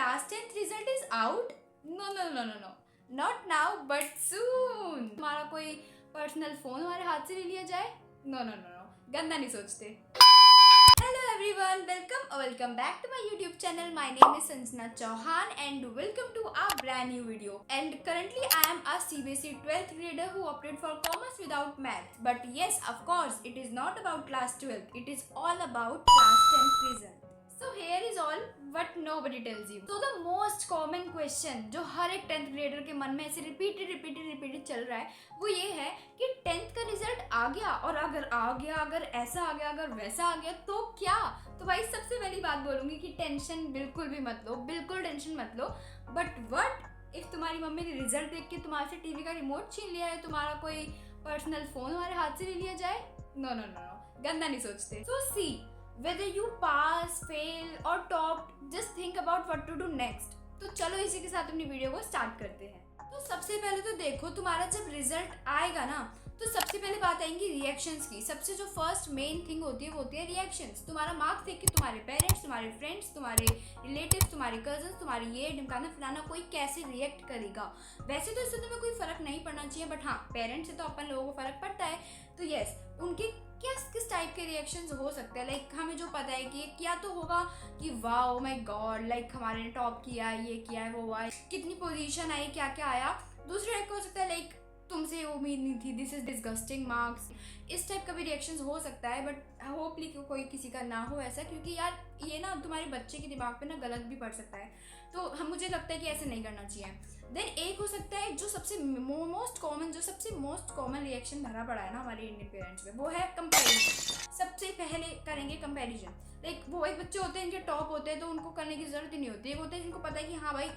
Class 10th result is out? No no no no no, not now but soon. तुम्हारा कोई personal phone हमारे हाथ से ले लिया जाए? नो नो नो नो, गंदा नहीं सोचते। Hello everyone, welcome back to my YouTube channel. My name is Sanjana Chauhan and welcome to our brand new video. And currently I am a CBSE 12th grader who opted for commerce without math. But yes, of course, it is not about class 12. It is all about class 10th result. So here is all what nobody tells you. So the most common question जो हर एक 10th grader के मन में ऐसे repeated चल रहा है, वो ये है कि 10th का रिजल्ट आ गया और अगर आ गया, अगर ऐसा आ गया, अगर वैसा आ गया तो क्या? तो भाई सबसे पहली बात बोलूंगी कि टेंशन बिल्कुल भी मत लो, बिल्कुल टेंशन मत लो। बट व्हाट इफ तुम्हारी मम्मी ने रिजल्ट देख के तुम्हारे से टीवी का रिमोट छीन लिया है, तुम्हारा कोई पर्सनल फोन हमारे हाथ से ले लिया जाए? नो नो नो नो, गंदा नहीं सोचते। सो सी, whether you pass, fail or top, just think about what to do next. तो चलो इसी के साथ अपनी वीडियो को स्टार्ट करते हैं। तो सबसे पहले तो देखो, तुम्हारा जब रिजल्ट आएगा ना, तो सबसे पहले बात आएंगी रिएक्शंस की। सबसे जो फर्स्ट मेन थिंग होती है वो होती है रिएक्शंस। तुम्हारा मार्क्स देख के तुम्हारे पेरेंट्स, तुम्हारे फ्रेंड्स, तुम्हारे रिलेटिव्स, तुम्हारे कजन्स, तुम्हारी ये ढिमकाना फलाना कोई कैसे रिएक्ट करेगा। वैसे तो इससे तुम्हें कोई फर्क नहीं पड़ना चाहिए, बट हाँ, पेरेंट्स से तो अपन लोगों को फर्क पड़ता है। तो यस, उनके किस टाइप के रिएक्शंस हो सकते हैं। लाइक हमें जो पता है कि क्या तो होगा कि वाओ माय गॉड, लाइक हमारे ने टॉप किया है, ये किया है, वो हुआ है, कितनी पोजीशन आई, क्या क्या आया। दूसरा टाइप का हो सकता है लाइक तुमसे उम्मीद नहीं थी, दिस इज डिस्गस्टिंग मार्क्स। इस टाइप का भी रिएक्शंस हो सकता है, बट होपली कोई किसी का ना हो ऐसा, क्योंकि यार ये ना तुम्हारे बच्चे के दिमाग पे ना गलत भी पड़ सकता है। तो हम मुझे लगता है कि ऐसे नहीं करना चाहिए। देन एक हो सकता है जो सबसे मोस्ट कॉमन रिएक्शन भरा पड़ा है ना हमारे इंडियन पेरेंट्स में, वो है कंपैरिजन। सबसे पहले करेंगे कंपैरिजन। लाइक वो एक बच्चे होते हैं इनके टॉप होते हैं तो उनको करने की जरूरत ही नहीं होती। एक होते हैं जिनको पता है कि हाँ भाई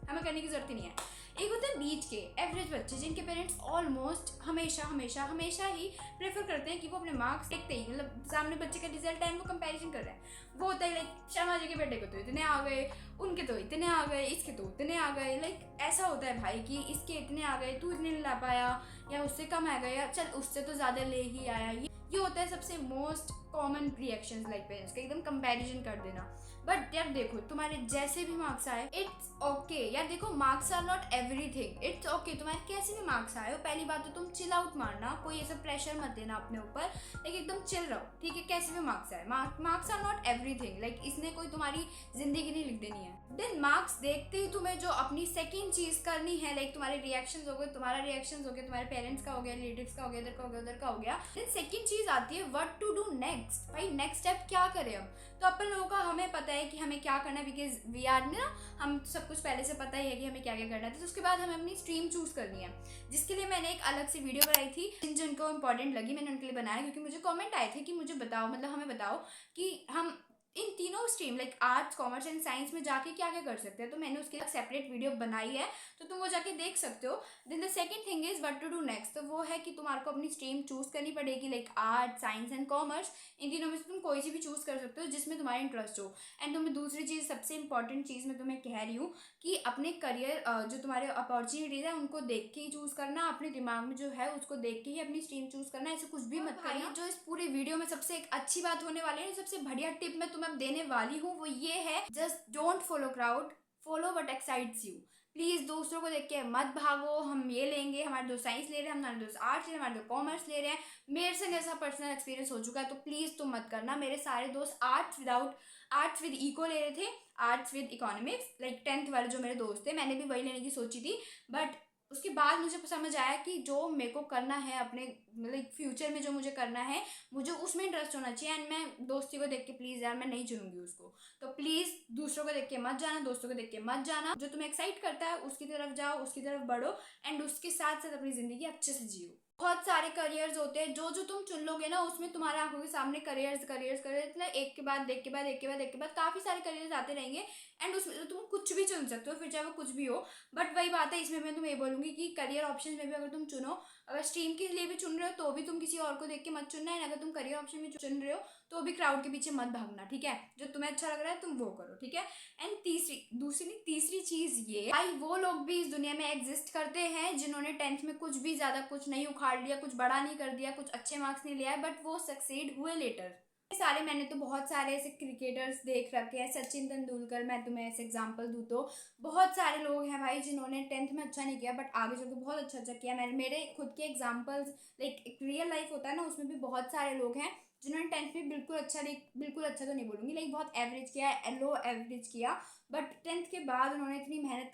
हमें करने की जरूरत ही नहीं है। एक होते हैं बीच के एवरेज बच्चे, जिनके पेरेंट्स ऑलमोस्ट हमेशा ही प्रेफर करते हैं कि वो अपने मार्क्स देखते ही, मतलब सामने बच्चे का रिजल्ट है, वो कंपैरिजन कर रहे हैं। वो होता है लाइक शर्मा जी के बेटे को तो इतने आ गए, उनके तो इतने आ गए, इसके तो इतने आ गए। लाइक ऐसा होता है भाई कि इसके इतने आ गए, तू इतने नहीं ला पाया, या उससे कम आ गया, चल उससे तो ज्यादा ले ही आया। ये होता है सबसे most common reactions like parents का, एकदम कंपैरिजन कर देना। बट यार देखो, तुम्हारे जैसे भी मार्क्स आए इट्स ओके। यार देखो, marks are not everything, it's okay. तुम्हारे कैसे भी मार्क्स आए हो, पहली बात तो तुम चिल आउट मारना, कोई ऐसा प्रेशर मत देना अपने ऊपर, लाइक एकदम चिल रहो, ठीक है। कैसे भी मार्क्स आए, marks are not everything, like इसने कोई तुम्हारी जिंदगी नहीं लिख देनी है। देन मार्क्स देखते ही तुम्हें जो अपनी सेकेंड चीज करनी है, लाइक तुम्हारे रिएक्शंस हो गए, तुम्हारा रिएक्शंस हो गया, तुम्हारे पेरेंट्स का हो गया, रिलेटिव्स का हो गया, इधर का हो गया, उधर का हो गया। देन सेकेंड चीज आती है व्हाट टू डू नेक्स्ट। भाई नेक्स्ट स्टेप क्या करें अब? तो अपन लोगों का हमें पता है कि हमें क्या करना है, बिकॉज वी आर ना, हम सब कुछ पहले से पता ही है कि हमें क्या क्या करना है। तो उसके बाद हमें अपनी स्ट्रीम चूज करनी है, जिसके लिए मैंने एक अलग से वीडियो बनाई थी। जिनको इंपॉर्टेंट लगी मैंने उनके लिए बनाया, क्योंकि मुझे कमेंट आए थे कि मुझे बताओ, मतलब हमें बताओ कि हम इन तीनों stream like arts, commerce and science में जाके क्या क्या कर सकते हैं। तो मैंने उसके लिए सेपरेट वीडियो बनाई है, तो तुम वो जाके देख सकते हो। Then the second thing is what to do next. तो वो है कि तुम्हारे को अपनी स्ट्रीम चूज करनी पड़ेगी, like art, science and commerce. इन तीनों में से तुम कोई सी भी चूज कर सकते हो जिसमें तुम्हारा इंटरेस्ट हो। एंड तुम्हें दूसरी चीज, सबसे इंपॉर्टेंट चीज मैं तुम्हें कह रही हूँ कि अपने करियर जो तुम्हारे अपॉर्चुनिटीज है उनको देख के ही चूज करना, अपने दिमाग में जो है उसको देख के ही अपनी स्ट्रीम चूज करना, ऐसे कुछ भी मत करना। जो इस पूरे वीडियो में सबसे एक अच्छी बात होने वाली है, सबसे बढ़िया टिप मैं तुम्हें देने वाली हूँ, वो ये है, just don't follow crowd, follow what excites you. Please दूसरों को देख के मत भागो। हम ये लेंगे, हमारे दोस्त साइंस ले रहे हैं, हमारे दोस्त आर्ट्स ले रहे हैं, हमारे दोस्त कॉमर्स ले रहे हैं। मेरे से ऐसा पर्सनल एक्सपीरियंस हो चुका है, तो प्लीज तुम मत करना। मेरे सारे दोस्त आर्ट्स विद इको ले रहे थे, arts with economics, like 10th वाले जो मेरे दोस्त थे, मैंने भी वही लेने की सोची थी। बट उसके बाद मुझे समझ आया कि जो मेरे को करना है अपने लाइक फ्यूचर में, जो मुझे करना है, मुझे उसमें इंटरेस्ट होना चाहिए। एंड मैं दोस्ती को देख के प्लीज यार मैं नहीं चुनूंगी उसको। तो प्लीज दूसरों को देख के मत जाना, दोस्तों को देख के मत जाना। जो तुम्हें एक्साइट करता है उसकी तरफ जाओ, उसकी तरफ बढ़ो, एंड उसके साथ साथ अपनी जिंदगी अच्छे से जियो। बहुत सारे करियर्स होते हैं, जो तुम चुन लोगे ना, उसमें तुम्हारे आंखों के सामने करियर्स मतलब एक के बाद काफी सारे करियर्स आते रहेंगे। एंड उसमें तो तुम कुछ भी चुन सकते हो, फिर चाहे वो कुछ भी हो। बट वही बात है, इसमें मैं तुम्हें ये बोलूंगी कि करियर ऑप्शन में भी अगर तुम चुनो, अगर स्ट्रीम के लिए भी चुन रहे हो तो भी तुम किसी और को देख के मत चुनना है। अगर तुम करियर ऑप्शन में चुन रहे हो तो भी क्राउड के पीछे मत भागना, ठीक है। जो तुम्हें अच्छा लग रहा है तुम वो करो, ठीक है। एंड तीसरी चीज ये, भाई वो लोग भी इस दुनिया में एग्जिस्ट करते हैं जिन्होंने 10th में कुछ भी ज्यादा कुछ नहीं उखाड़ लिया, कुछ बड़ा नहीं कर दिया, कुछ अच्छे मार्क्स नहीं लिया है, बट वो सक्सीड हुए लेटर। सारे मैंने तो बहुत सारे ऐसे क्रिकेटर्स देख रखे हैं, सचिन तेंदुलकर, मैं तुम्हें ऐसे एग्जांपल दूँ तो बहुत सारे लोग हैं भाई जिन्होंने 10th में अच्छा नहीं किया बट आगे चल के बहुत अच्छा अच्छा किया। मैंने मेरे खुद के एग्जांपल्स, लाइक एक रियल लाइफ होता है ना, उसमें भी बहुत सारे लोग हैं जिन्होंने 10th में बिल्कुल अच्छा नहीं, बिल्कुल अच्छा तो नहीं बोलूँगी, लाइक बहुत एवरेज किया, लो एवरेज किया, बट 10th के बाद उन्होंने इतनी मेहनत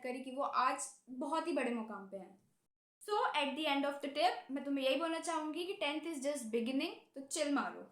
करी कि वो आज बहुत ही बड़े मुकाम पे हैं। So at the end of the tip मैं तुम्हें यही बोलना चाहूंगी कि 10th इज जस्ट बिगिनिंग, तो चिल मारो।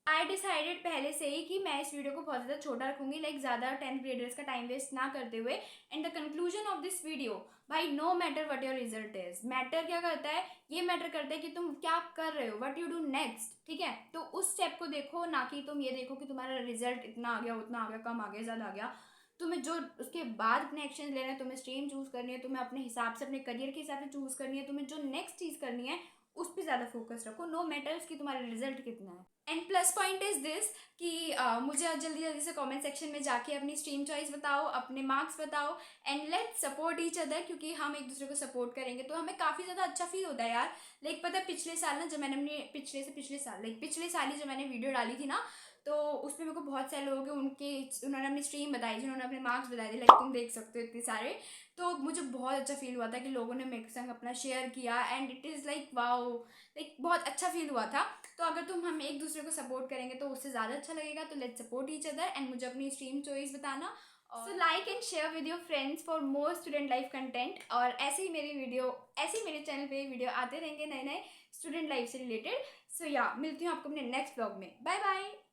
आई डिसाइडेड पहले से ही कि मैं इस वीडियो को बहुत ज़्यादा छोटा रखूंगी, लाइक ज़्यादा 10th ग्रेडर्स का टाइम वेस्ट ना करते हुए। And the conclusion of this video, भाई no matter what your result is, matter क्या करता है, ये मैटर करता है कि तुम क्या कर रहे हो, वट यू डू नेक्स्ट, ठीक है। तो उस स्टेप को देखो, ना कि तुम ये देखो कि तुम्हारा रिजल्ट इतना आ गया, उतना आ गया, कम आ गया, ज़्यादा आ गया। तुम्हें जो उसके बाद अपने एक्शन लेने हैं, तुम्हें स्ट्रीम चूज करनी है, तुम्हें अपने हिसाब से, अपने करियर के हिसाब से चूज करनी है, तुम्हें जो नेक्स्ट चीज़ करनी है उस पर ज़्यादा फोकस रखो, नो मैटर्स कि तुम्हारा रिजल्ट कितना है। And plus point is this कि मुझे जल्दी जल्दी से कमेंट सेक्शन में जाके अपनी स्ट्रीम चॉइस बताओ, अपने मार्क्स बताओ, and let's support each other, क्योंकि हम एक दूसरे को सपोर्ट करेंगे तो हमें काफ़ी ज़्यादा अच्छा फील होता है यार। लाइक पता है पिछले साल ना, जब मैंने अपनी पिछले साल, लाइक पिछले साल ही जब मैंने वीडियो डाली थी ना, तो उसमें मेरे को बहुत सारे लोग हैं, उन्होंने अपनी स्ट्रीम बताई, जिन्होंने अपने मार्क्स बताए थे, लाइक तुम देख सकते हो इतने सारे। तो मुझे बहुत अच्छा फील हुआ था कि लोगों ने मेरे संग अपना शेयर किया, and it is like wow, like बहुत अच्छा फील हुआ था। तो अगर तुम हम एक दूसरे को सपोर्ट करेंगे तो उससे ज़्यादा अच्छा लगेगा, तो let's support each other, and मुझे अपनी स्ट्रीम चॉइस बताना। So like and share with your friends for more student life content, और ऐसे ही मेरे चैनल पे वीडियो आते रहेंगे नए नए स्टूडेंट लाइफ से रिलेटेड। सो या मिलती हूँ आपको अपने नेक्स्ट व्लॉग में, बाय बाय।